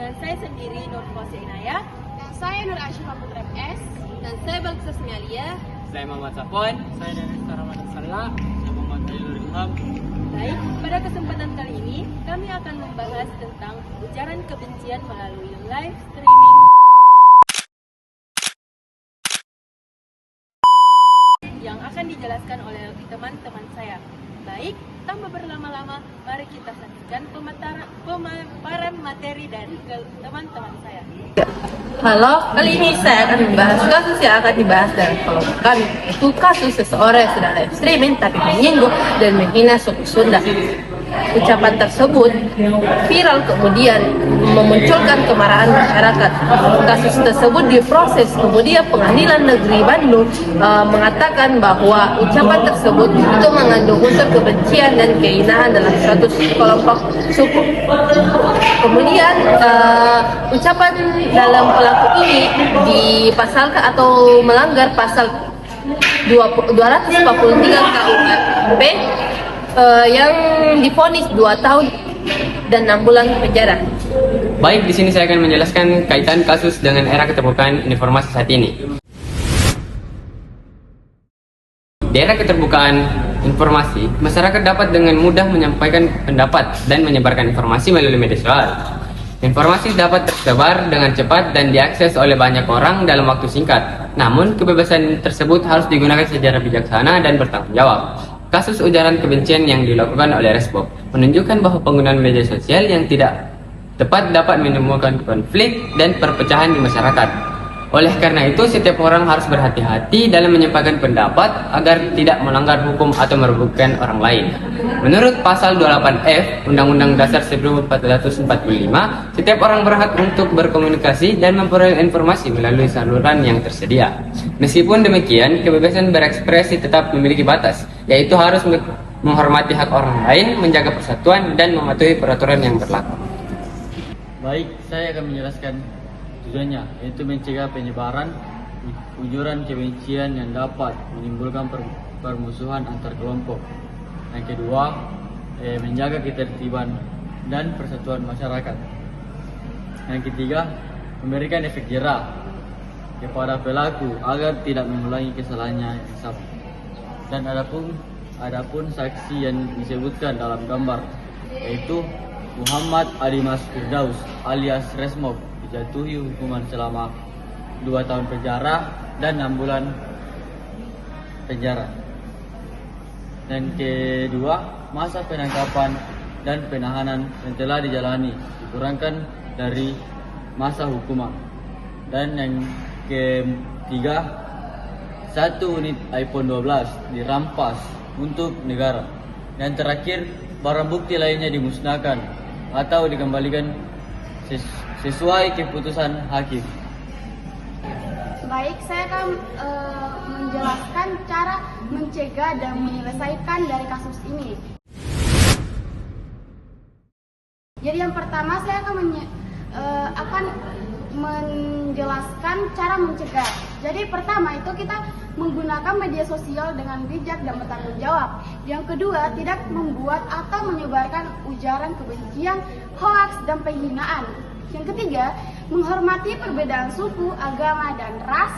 Dan saya sendiri Nur Fausia Inaya. Dan saya Nur Asyifah Putra MS. Dan saya Balkisa Semialia. Saya Muhammad Safwan. Saya Denesta Ramadan Salah. Saya Muhammad Khalilur Ilham. Baik, pada kesempatan kali ini kami akan membahas tentang ujaran kebencian melalui live streaming yang akan dijelaskan oleh teman-teman saya. Baik, tanpa berlama-lama, mari kita saksikan pemaparan materi dari teman-teman saya. Halo, kali ini saya akan membahas kasus yang akan dibahas dalam kelompok kami, yaitu kasus seseorang yang sedang live streaming tapi menyinggung dan menghina suku Sunda. Ucapan tersebut viral kemudian memunculkan kemarahan masyarakat. Kasus tersebut diproses, kemudian Pengadilan Negeri Bandung mengatakan bahwa ucapan tersebut itu mengandung unsur kebencian dan kehinaan dalam suatu kelompok suku. Kemudian ucapan dalam pelaku ini dipasalkan atau melanggar pasal 243 KUHP yang divonis 2 tahun dan 6 bulan penjara. Baik, di sini saya akan menjelaskan kaitan kasus dengan era keterbukaan informasi saat ini. Di era keterbukaan informasi, masyarakat dapat dengan mudah menyampaikan pendapat dan menyebarkan informasi melalui media sosial. Informasi dapat tersebar dengan cepat dan diakses oleh banyak orang dalam waktu singkat. Namun, kebebasan tersebut harus digunakan secara bijaksana dan bertanggung jawab. Kasus ujaran kebencian yang dilakukan oleh Resbob menunjukkan bahwa penggunaan media sosial yang tidak tepat dapat menimbulkan konflik dan perpecahan di masyarakat. Oleh karena itu, setiap orang harus berhati-hati dalam menyampaikan pendapat agar tidak melanggar hukum atau merugikan orang lain. Menurut pasal 28F Undang-Undang Dasar 1445, setiap orang berhak untuk berkomunikasi dan memperoleh informasi melalui saluran yang tersedia. Meskipun demikian, kebebasan berekspresi tetap memiliki batas, yaitu harus menghormati hak orang lain, menjaga persatuan, dan mematuhi peraturan yang berlaku. Baik, saya akan menjelaskan tujuannya, yaitu mencegah penyebaran ujaran kebencian yang dapat menimbulkan permusuhan antar kelompok. Yang kedua, menjaga ketertiban dan persatuan masyarakat. Yang ketiga, memberikan efek jerah kepada pelaku agar tidak mengulangi kesalahannya yang sama. Dan adapun saksi yang disebutkan dalam gambar, yaitu Muhammad Adimas Firdaus alias Resmob, dijatuhi hukuman selama 2 tahun penjara dan 6 bulan penjara. Dan kedua, masa penangkapan dan penahanan yang telah dijalani dikurangkan dari masa hukuman. Dan yang ketiga, 1 unit iPhone 12 dirampas untuk negara. Dan terakhir, barang bukti lainnya dimusnahkan atau dikembalikan sesuai keputusan hakim. Baik, saya akan menjelaskan cara mencegah dan menyelesaikan dari kasus ini. Jadi yang pertama saya akan menjelaskan cara mencegah. Jadi pertama itu kita menggunakan media sosial dengan bijak dan bertanggung jawab. Yang kedua, tidak membuat atau menyebarkan ujaran kebencian, hoaks, dan penghinaan. Yang ketiga, menghormati perbedaan suku, agama, dan ras,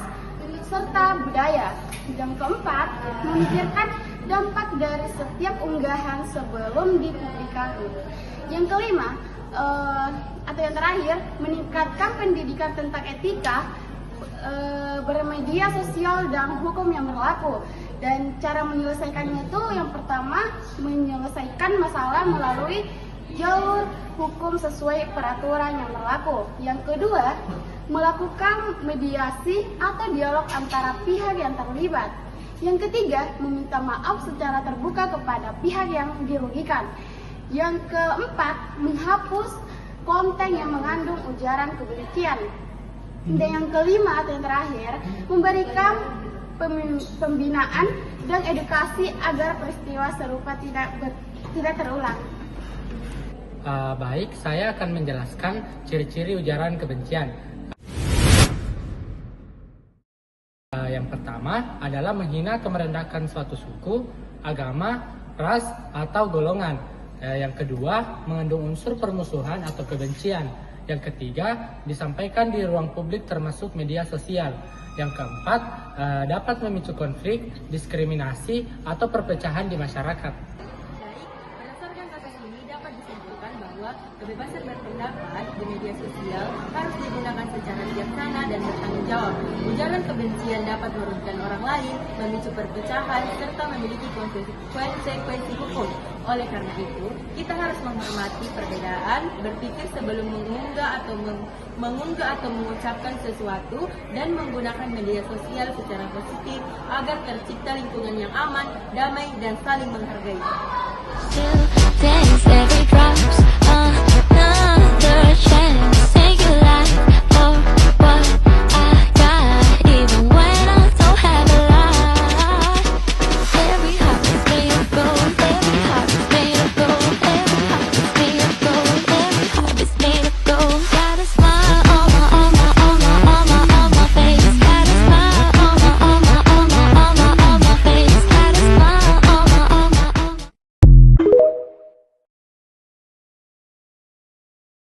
serta budaya. Yang keempat, memikirkan dampak dari setiap unggahan sebelum dipublikasi. Yang kelima, atau yang terakhir, meningkatkan pendidikan tentang etika, bermedia sosial dan hukum yang berlaku. Dan cara menyelesaikannya itu yang pertama, menyelesaikan masalah melalui jalur hukum sesuai peraturan yang berlaku. Yang kedua, melakukan mediasi atau dialog antara pihak yang terlibat. Yang ketiga, meminta maaf secara terbuka kepada pihak yang dirugikan. Yang keempat, menghapus konten yang mengandung ujaran kebencian. Dan yang kelima atau yang terakhir, memberikan pembinaan dan edukasi agar peristiwa serupa tidak terulang. Baik, saya akan menjelaskan ciri-ciri ujaran kebencian. Yang pertama adalah menghina atau merendahkan suatu suku, agama, ras, atau golongan. Yang kedua, mengandung unsur permusuhan atau kebencian. Yang ketiga, disampaikan di ruang publik termasuk media sosial. Yang keempat, dapat memicu konflik, diskriminasi, atau perpecahan di masyarakat. Baik, berdasarkan kasus ini dapat disimpulkan bahwa kebebasan berpendapat di media sosial harus digunakan secara bijaksana dan bertanggung jawab. Ujaran kebencian dapat merugikan orang lain, memicu perpecahan, serta memiliki konsekuensi hukum. Oleh karena itu, kita harus menghormati perbedaan, berpikir sebelum mengunggah atau mengucapkan sesuatu, dan menggunakan media sosial secara positif agar tercipta lingkungan yang aman, damai, dan saling menghargai. Still dance every drops